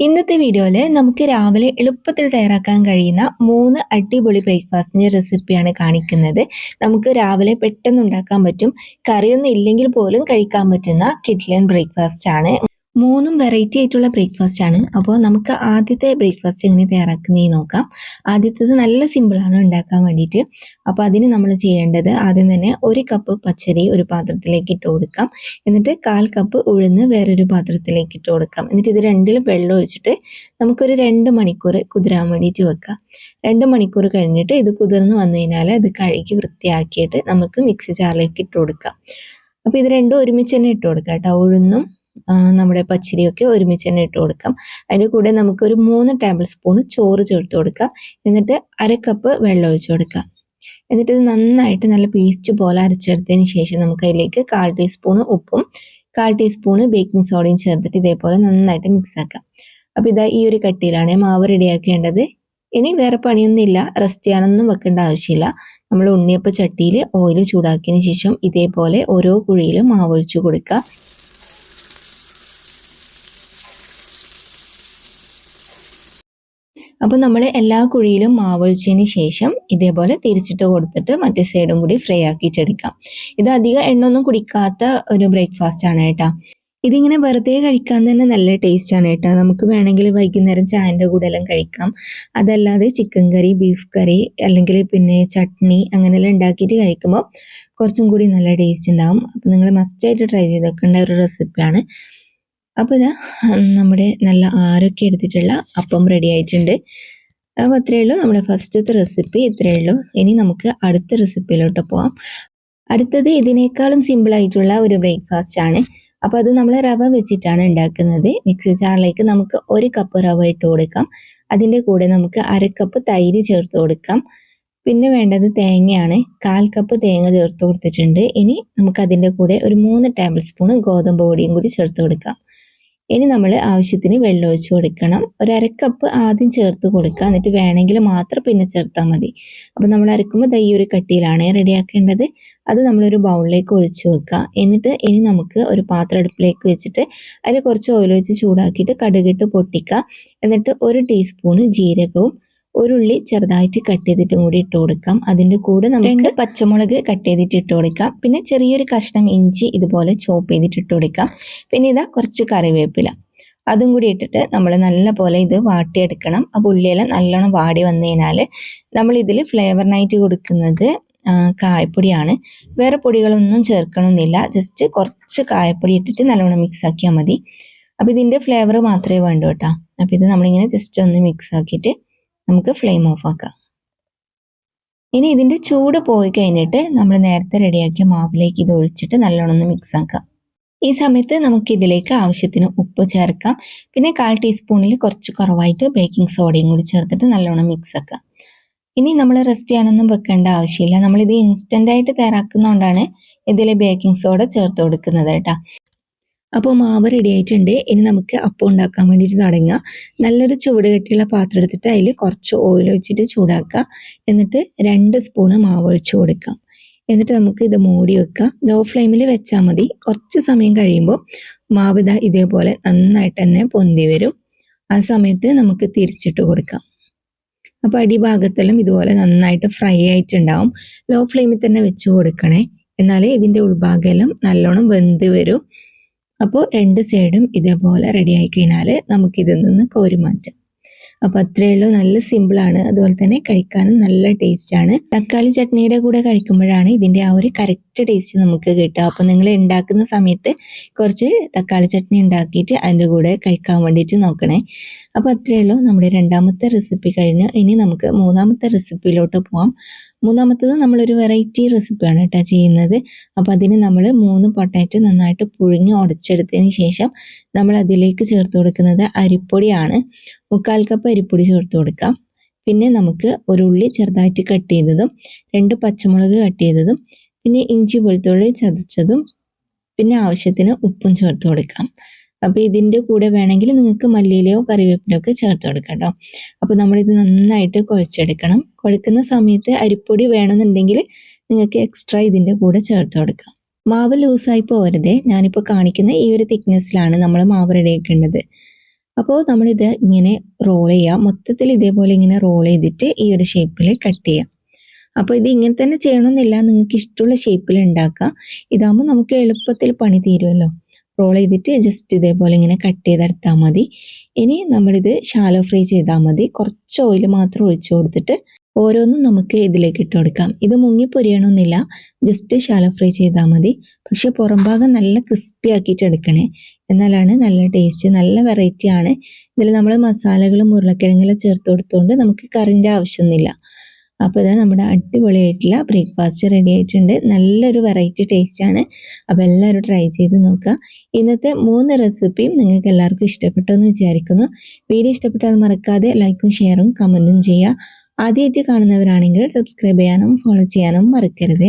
ഇന്നത്തെ വീഡിയോയിൽ നമുക്ക് രാവിലെ എളുപ്പത്തിൽ തയ്യാറാക്കാൻ കഴിയുന്ന 3 അടിപൊളി ബ്രേക്ക്ഫാസ്റ്റിന്റെ റെസിപ്പിയാണ് കാണിക്കുന്നത്. നമുക്ക് രാവിലെ പെട്ടെന്ന് ഉണ്ടാക്കാൻ പറ്റും. കറിയൊന്നും ഇല്ലെങ്കിൽ പോലും കഴിക്കാൻ പറ്റുന്ന കിഡ്ലൻ ബ്രേക്ക്ഫാസ്റ്റ് ആണ്. മൂന്നും വെറൈറ്റി ആയിട്ടുള്ള ബ്രേക്ക്ഫാസ്റ്റ് ആണ്. അപ്പോൾ നമുക്ക് ആദ്യത്തെ ബ്രേക്ക്ഫാസ്റ്റ് എങ്ങനെ തയ്യാറാക്കുന്നതെന്ന് നോക്കാം. ആദ്യത്തേത് നല്ല സിമ്പിളാണ് ഉണ്ടാക്കാൻ വേണ്ടിയിട്ട്. അപ്പോൾ അതിന് നമ്മൾ ചെയ്യേണ്ടത് ആദ്യം തന്നെ 1 കപ്പ് പച്ചരി ഒരു പാത്രത്തിലേക്ക് ഇട്ട് കൊടുക്കാം. എന്നിട്ട് 1/4 കപ്പ് ഉഴുന്ന് വേറൊരു പാത്രത്തിലേക്ക് ഇട്ട് കൊടുക്കാം. എന്നിട്ട് ഇത് രണ്ടിലും വെള്ളം ഒഴിച്ചിട്ട് നമുക്കൊരു 2 മണിക്കൂർ കുതിരാൻ വേണ്ടിയിട്ട് വെക്കാം. 2 മണിക്കൂർ കഴിഞ്ഞിട്ട് ഇത് കുതിർന്ന് വന്നു കഴിഞ്ഞാൽ അത് കഴുകി വൃത്തിയാക്കിയിട്ട് നമുക്ക് മിക്സി ജാറിലേക്ക് ഇട്ട് കൊടുക്കാം. അപ്പോൾ ഇത് രണ്ടും ഒരുമിച്ച് തന്നെ ഇട്ട് കൊടുക്കാം കേട്ടോ. ഉഴുന്നും നമ്മുടെ പച്ചരിയൊക്കെ ഒരുമിച്ച് തന്നെ ഇട്ട് കൊടുക്കാം. അതിൻ്റെ കൂടെ നമുക്കൊരു 3 ടേബിൾ സ്പൂൺ ചോറ് ചേർത്ത് കൊടുക്കാം. എന്നിട്ട് 1/2 കപ്പ് വെള്ളം ഒഴിച്ച് കൊടുക്കാം. എന്നിട്ട് ഇത് നന്നായിട്ട് നല്ല പേസ്റ്റ് പോലെ അരച്ചെടുത്തതിന് ശേഷം നമുക്ക് അതിലേക്ക് 1/4 ടീസ്പൂൺ ഉപ്പും 1/4 ടീസ്പൂൺ ബേക്കിംഗ് സോഡയും ചേർത്തിട്ട് ഇതേപോലെ നന്നായിട്ട് മിക്സ് ആക്കാം. അപ്പോൾ ഇതാ ഈ ഒരു കട്ടിയിലാണ് മാവ് റെഡിയാക്കേണ്ടത്. ഇനി വേറെ പണിയൊന്നുമില്ല, റെസ്റ്റ് ചെയ്യാനൊന്നും വെക്കേണ്ട ആവശ്യമില്ല. നമ്മൾ ഉണ്ണിയപ്പ ചട്ടിയിൽ ഓയിൽ ചൂടാക്കിയതിന് ശേഷം ഇതേപോലെ ഓരോ കുഴിയിലും മാവ് ഒഴിച്ച് കൊടുക്കുക. അപ്പോൾ നമ്മൾ എല്ലാ കുഴിയിലും മാവൊഴിച്ചതിന് ശേഷം ഇതേപോലെ തിരിച്ചിട്ട് കൊടുത്തിട്ട് മറ്റേ സൈഡും കൂടി ഫ്രൈ ആക്കിയിട്ടെടുക്കാം. ഇത് അധികം എണ്ണ ഒന്നും കുടിക്കാത്ത ഒരു ബ്രേക്ക്ഫാസ്റ്റ് ആണ് കേട്ടോ. ഇതിങ്ങനെ വെറുതെ കഴിക്കാൻ തന്നെ നല്ല ടേസ്റ്റ് ആണ് കേട്ടോ. നമുക്ക് വേണമെങ്കിൽ വൈകുന്നേരം ചായൻ്റെ കൂടെ എല്ലാം കഴിക്കാം. അതല്ലാതെ ചിക്കൻ കറി, ബീഫ് കറി അല്ലെങ്കിൽ പിന്നെ ചട്നി അങ്ങനെയെല്ലാം ഉണ്ടാക്കിയിട്ട് കഴിക്കുമ്പോൾ കുറച്ചും കൂടി നല്ല ടേസ്റ്റ് ഉണ്ടാവും. അപ്പോൾ നിങ്ങൾ മസ്റ്റായിട്ട് ട്രൈ ചെയ്ത് വെക്കേണ്ട ഒരു റെസിപ്പിയാണ്. അപ്പോൾ ഇതാ നമ്മുടെ നല്ല ആരൊക്കെ എടുത്തിട്ടുള്ള അപ്പം റെഡി ആയിട്ടുണ്ട്. അപ്പോൾ അത്രയേ ഉള്ളൂ, നമ്മുടെ ഫസ്റ്റത്തെ റെസിപ്പി ഇത്രയേ ഉള്ളൂ. ഇനി നമുക്ക് അടുത്ത റെസിപ്പിയിലോട്ട് പോവാം. അടുത്തത് ഇതിനേക്കാളും സിമ്പിളായിട്ടുള്ള ഒരു ബ്രേക്ക്ഫാസ്റ്റ് ആണ്. അപ്പോൾ അത് നമ്മൾ റവ വെച്ചിട്ടാണ് ഉണ്ടാക്കുന്നത്. മിക്സി ജാറിലേക്ക് നമുക്ക് 1 കപ്പ് റവ ഇട്ട് കൊടുക്കാം. അതിൻ്റെ കൂടെ നമുക്ക് 1/2 കപ്പ് തൈര് ചേർത്ത് കൊടുക്കാം. പിന്നെ വേണ്ടത് തേങ്ങയാണ്. 1/4 കപ്പ് തേങ്ങ ചേർത്ത് കൊടുത്തിട്ടുണ്ട്. ഇനി നമുക്ക് അതിൻ്റെ കൂടെ ഒരു 3 ടേബിൾ സ്പൂൺ ഗോതമ്പ് പൊടിയും കൂടി ചേർത്ത് കൊടുക്കാം. ഇനി നമ്മൾ ആവശ്യത്തിന് വെള്ളം ഒഴിച്ച് കൊടുക്കണം. ഒരു 1/2 കപ്പ് ആദ്യം ചേർത്ത് കൊടുക്കുക, എന്നിട്ട് വേണമെങ്കിൽ മാത്രം പിന്നെ ചേർത്താൽ മതി. അപ്പോൾ നമ്മൾ അരക്കുമ്പോൾ ഈ ഒരു കട്ടിയിലാണ് റെഡിയാക്കേണ്ടത്. അത് നമ്മളൊരു ബൗളിലേക്ക് ഒഴിച്ച് വെക്കുക. എന്നിട്ട് ഇനി നമുക്ക് ഒരു പാത്രം അടുപ്പിലേക്ക് വെച്ചിട്ട് അതിൽ കുറച്ച് ഓയിൽ ഒഴിച്ച് ചൂടാക്കിയിട്ട് കടുകിട്ട് പൊട്ടിക്കുക. എന്നിട്ട് 1 ടീസ്പൂൺ ജീരകവും 1 ഉള്ളി ചെറുതായിട്ട് കട്ട് ചെയ്തിട്ടും കൂടി ഇട്ട് കൊടുക്കാം. അതിൻ്റെ കൂടെ നമ്മൾ 2 പച്ചമുളക് കട്ട് ചെയ്തിട്ട് ഇട്ട് കൊടുക്കാം. പിന്നെ ചെറിയൊരു കഷ്ണം ഇഞ്ചി ഇതുപോലെ ചോപ്പ് ചെയ്തിട്ട് ഇട്ട് കൊടുക്കാം. പിന്നെ ഇതാ കുറച്ച് കറിവേപ്പില അതും കൂടി ഇട്ടിട്ട് നമ്മൾ നല്ല പോലെ ഇത് വാട്ടിയെടുക്കണം. അപ്പോൾ ഉള്ളിയെല്ലാം നല്ലോണം വാടി വന്നു കഴിഞ്ഞാൽ നമ്മൾ ഇതിൽ ഫ്ലേവറിനായിട്ട് കൊടുക്കുന്നത് കായപ്പൊടിയാണ്. വേറെ പൊടികളൊന്നും ചേർക്കണമെന്നില്ല. ജസ്റ്റ് കുറച്ച് കായപ്പൊടി ഇട്ടിട്ട് നല്ലോണം മിക്സ് ആക്കിയാൽ മതി. അപ്പോൾ ഇതിൻ്റെ ഫ്ലേവർ മാത്രമേ വേണ്ടൂ കേട്ടോ. അപ്പോൾ ഇത് നമ്മളിങ്ങനെ ജസ്റ്റ് ഒന്ന് മിക്സ് ആക്കിയിട്ട് നമുക്ക് ഫ്ലെയിം ഓഫ് ആക്കാം. ഇനി ഇതിൻ്റെ ചൂട് പോയി കഴിഞ്ഞിട്ട് നമ്മൾ നേരത്തെ റെഡിയാക്കിയ മാവിലേക്ക് ഇത് ഒഴിച്ചിട്ട് നല്ലോണം ഒന്ന് മിക്സ് ആക്കാം. ഈ സമയത്ത് നമുക്ക് ഇതിലേക്ക് ആവശ്യത്തിന് ഉപ്പ് ചേർക്കാം. പിന്നെ 1/4 ടീസ്പൂണിൽ കുറച്ച് കുറവായിട്ട് ബേക്കിംഗ് സോഡയും കൂടി ചേർത്തിട്ട് നല്ലോണം മിക്സ് ആക്കാം. ഇനി നമ്മൾ റെസ്റ്റ് ചെയ്യാനൊന്നും വെക്കേണ്ട ആവശ്യമില്ല. നമ്മളിത് ഇൻസ്റ്റൻ്റായിട്ട് തയ്യാറാക്കുന്നതുകൊണ്ടാണ് ഇതിൽ ബേക്കിംഗ് സോഡ ചേർത്ത് കൊടുക്കുന്നത് കേട്ടോ. അപ്പോൾ മാവ് റെഡി ആയിട്ടുണ്ട്. ഇനി നമുക്ക് അപ്പം ഉണ്ടാക്കാൻ വേണ്ടിയിട്ട് തുടങ്ങാം. നല്ലൊരു ചൂട് കെട്ടിയുള്ള പാത്രം എടുത്തിട്ട് അതിൽ കുറച്ച് ഓയിൽ ഒഴിച്ചിട്ട് ചൂടാക്കുക. എന്നിട്ട് 2 സ്പൂണ് മാവ് ഒഴിച്ച് കൊടുക്കാം. എന്നിട്ട് നമുക്ക് ഇത് മൂടി വെക്കാം. ലോ ഫ്ലെയിമിൽ വെച്ചാൽ മതി. കുറച്ച് സമയം കഴിയുമ്പോൾ മാവ് ഇതേപോലെ നന്നായിട്ട് തന്നെ പൊന്തി വരും. ആ സമയത്ത് നമുക്ക് തിരിച്ചിട്ട് കൊടുക്കാം. അപ്പോൾ അടിഭാഗത്തെല്ലാം ഇതുപോലെ നന്നായിട്ട് ഫ്രൈ ആയിട്ടുണ്ടാവും. ലോ ഫ്ലെയിമിൽ തന്നെ വെച്ച് കൊടുക്കണേ, എന്നാലേ ഇതിൻ്റെ ഉൾഭാഗമെല്ലാം നല്ലോണം വെന്ത് വരും. അപ്പോൾ 2 സൈഡും ഇതേപോലെ റെഡി ആയി കഴിഞ്ഞാൽ നമുക്കിതിൽ നിന്ന് കോരി മാറ്റാം. അപ്പോൾ അത്രയേ ഉള്ളൂ. നല്ല സിമ്പിളാണ്. അതുപോലെ തന്നെ കഴിക്കാനും നല്ല ടേസ്റ്റാണ്. തക്കാളി ചട്നിയുടെ കൂടെ കഴിക്കുമ്പോഴാണ് ഇതിൻ്റെ ആ ഒരു കറക്റ്റ് ടേസ്റ്റ് നമുക്ക് കിട്ടുക. അപ്പോൾ നിങ്ങൾ ഉണ്ടാക്കുന്ന സമയത്ത് കുറച്ച് തക്കാളി ചട്നി ഉണ്ടാക്കിയിട്ട് അതിൻ്റെ കൂടെ കഴിക്കാൻ വേണ്ടിയിട്ട് നോക്കണേ. അപ്പോൾ അത്രയേ ഉള്ളൂ. നമ്മുടെ രണ്ടാമത്തെ റെസിപ്പി കഴിഞ്ഞു. ഇനി നമുക്ക് മൂന്നാമത്തെ റെസിപ്പിയിലോട്ട് പോകാം. മൂന്നാമത്തത് നമ്മളൊരു വെറൈറ്റി റെസിപ്പിയാണ് കേട്ടോ ചെയ്യുന്നത്. അപ്പോൾ അതിന് നമ്മൾ 3 പൊട്ടാറ്റോ നന്നായിട്ട് പുഴുങ്ങി ഉടച്ചെടുത്തതിന് ശേഷം നമ്മൾ അതിലേക്ക് ചേർത്ത് കൊടുക്കുന്നത് അരിപ്പൊടിയാണ്. 1/4 കപ്പ് അരിപ്പൊടി ചേർത്ത് കൊടുക്കാം. പിന്നെ നമുക്ക് 1 ഉള്ളി ചെറുതായിട്ട് കട്ട് ചെയ്തതും 2 പച്ചമുളക് കട്ട് ചെയ്തതും പിന്നെ ഇഞ്ചി വെളുത്തുള്ളി ചതച്ചതും പിന്നെ ആവശ്യത്തിന് ഉപ്പും ചേർത്ത് കൊടുക്കാം. അപ്പോൾ ഇതിൻ്റെ കൂടെ വേണമെങ്കിൽ നിങ്ങൾക്ക് മല്ലിയിലയോ കറിവേപ്പിലയോ ഒക്കെ ചേർത്ത് കൊടുക്കാം കേട്ടോ. അപ്പോൾ നമ്മളിത് നന്നായിട്ട് കുഴച്ചെടുക്കണം. കുഴക്കുന്ന സമയത്ത് അരിപ്പൊടി വേണമെന്നുണ്ടെങ്കിൽ നിങ്ങൾക്ക് എക്സ്ട്രാ ഇതിൻ്റെ കൂടെ ചേർത്ത് കൊടുക്കാം. മാവ് ലൂസായി പോകരുതേ. ഞാനിപ്പോൾ കാണിക്കുന്ന ഈ ഒരു തിക്നെസ്സിലാണ് നമ്മൾ മാവ് റെഡിയാക്കേണ്ടത്. അപ്പോൾ നമ്മളിത് ഇങ്ങനെ റോൾ ചെയ്യുക. മൊത്തത്തിൽ ഇതേപോലെ ഇങ്ങനെ റോൾ ചെയ്തിട്ട് ഈ ഒരു ഷേപ്പിൽ കട്ട് ചെയ്യാം. അപ്പോൾ ഇത് ഇങ്ങനെ തന്നെ ചെയ്യണമെന്നില്ല, നിങ്ങൾക്ക് ഇഷ്ടമുള്ള ഷേപ്പിൽ ഉണ്ടാക്കുക. ഇതാകുമ്പോൾ നമുക്ക് എളുപ്പത്തിൽ പണി തീരുമല്ലോ. റോൾ ചെയ്തിട്ട് ജസ്റ്റ് ഇതേപോലെ ഇങ്ങനെ കട്ട് ചെയ്തെടുത്താൽ മതി. ഇനി നമ്മളിത് ഷാലോ ഫ്രൈ ചെയ്താൽ മതി. കുറച്ച് ഓയിൽ മാത്രം ഒഴിച്ചു കൊടുത്തിട്ട് ഓരോന്നും നമുക്ക് ഇതിലേക്ക് ഇട്ട് കൊടുക്കാം. ഇത് മുങ്ങി പൊരിയണമെന്നില്ല, ജസ്റ്റ് ഷാലോ ഫ്രൈ ചെയ്താൽ മതി. പക്ഷെ പുറം ഭാഗം നല്ല ക്രിസ്പി ആക്കിയിട്ട് എടുക്കണേ, എന്നാലാണ് നല്ല ടേസ്റ്റ്, നല്ല വെറൈറ്റി ആണ്. ഇതിൽ നമ്മൾ മസാലകളും ഉരുളക്കിഴങ്ങെല്ലാം ചേർത്ത് കൊടുത്തുകൊണ്ട് നമുക്ക് കറിൻ്റെ ആവശ്യമൊന്നുമില്ല. അപ്പോൾ ഇതാ നമ്മുടെ അടിപൊളിയായിട്ടുള്ള ബ്രേക്ക്ഫാസ്റ്റ് റെഡി ആയിട്ടുണ്ട്. നല്ലൊരു വെറൈറ്റി ടേസ്റ്റാണ്. അപ്പോൾ എല്ലാവരും ട്രൈ ചെയ്ത് നോക്കുക. ഇന്നത്തെ 3 റെസിപ്പിയും നിങ്ങൾക്ക് എല്ലാവർക്കും ഇഷ്ടപ്പെട്ടു എന്ന് വിചാരിക്കുന്നു. വീഡിയോ ഇഷ്ടപ്പെട്ടാൽ മറക്കാതെ ലൈക്കും ഷെയറും കമൻറ്റും ചെയ്യുക. ആദ്യമായിട്ട് കാണുന്നവരാണെങ്കിൽ സബ്സ്ക്രൈബ് ചെയ്യാനും ഫോളോ ചെയ്യാനും മറക്കരുത്.